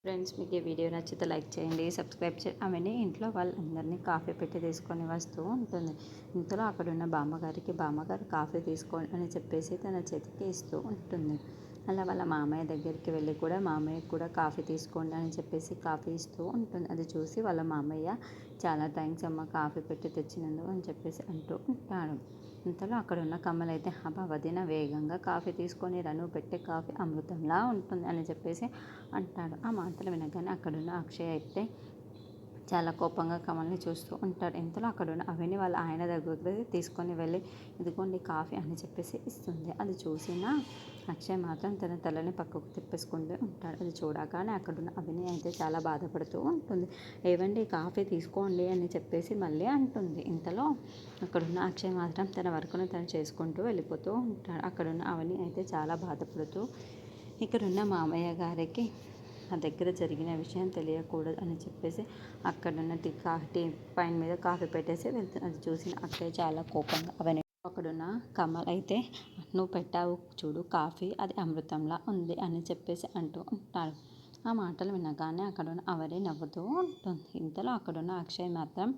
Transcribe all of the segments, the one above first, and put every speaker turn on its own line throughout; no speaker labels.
Friends, మీకు ఈ video నచ్చితే లైక్ చేయండి, సబ్స్క్రైబ్ చేయండి. ఆమెని ఇంట్లో వాళ్ళందరినీ కాఫీ పెట్టి తీసుకొని వస్తూ ఉంటుంది. ఇంతలో అక్కడున్న బామ్మగారు కాఫీ తీసుకోండి అని చెప్పేసి తన చేతికి ఇస్తూ ఉంటుంది. అలా వాళ్ళ మామయ్య దగ్గరికి వెళ్ళి కూడా మామయ్యకు కూడా కాఫీ తీసుకోండి అని చెప్పేసి కాఫీ ఇస్తూ ఉంటుంది. అది చూసి వాళ్ళ మామయ్య చాలా థ్యాంక్స్ అమ్మ, కాఫీ పెట్టి తెచ్చినందుకు అని చెప్పేసి అంటూ ఉంటాడు. ఇంతలో అక్కడున్న కమల్ అయితే అబ్బా వదిన, వేగంగా కాఫీ తీసుకొని రను పెట్టే కాఫీ అమృతంలా ఉంటుంది అని చెప్పేసి అంటాడు. ఆ మాటలు వినగానే అక్కడున్న అక్షయ్ అయితే చాలా కోపంగా కమల్ని చూస్తూ ఉంటాడు. ఇంతలో అక్కడున్న అవిని వాళ్ళ ఆయన దగ్గరికి తీసుకొని వెళ్ళి ఇదిగోండి కాఫీ అని చెప్పేసి ఇస్తుంది. అది చూసిన అక్షయ్ మాత్రం తన తలని పక్కకు తిప్పేసుకుంటూ ఉంటాడు. అది చూడగానే అక్కడున్న అవిని అయితే చాలా బాధపడుతూ ఉంటుంది. ఏవండి కాఫీ తీసుకోండి అని చెప్పేసి మళ్ళీ అంటుంది. ఇంతలో అక్కడున్న అక్షయ్ మాత్రం తన వర్క్ను తను చేసుకుంటూ వెళ్ళిపోతూ ఉంటాడు. అక్కడున్న అవని అయితే చాలా బాధపడుతూ ఇక్కడున్న మామయ్య గారికి నా దగ్గర జరిగిన విషయం తెలియకూడదు అని చెప్పేసి అక్కడున్న టీ పైన మీద కాఫీ పెట్టేసి వెళ్తుంది. అది చూసిన అక్కయ్య చాలా కోపంగా అవన్నీ అక్కడున్న కమల్ అయితే నువ్వు పెట్టావు చూడు కాఫీ, అది అమృతంలా ఉంది అని చెప్పేసి అంటూ ఉంటాడు. ఆ మాటలు వినగానే అక్కడున్న అవని నవ్వుతూ ఉంటుంది. ఇంతలో అక్కడున్న అక్షయ్ మాత్రం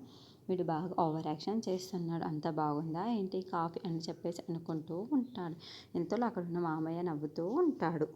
వీడు బాగా ఓవర్ యాక్షన్ చేస్తున్నాడు, అంత బాగుందా ఏంటి కాఫీ అని చెప్పేసి అనుకుంటూ ఉంటాడు. ఇంతలో అక్కడున్న మామయ్య నవ్వుతూ ఉంటాడు.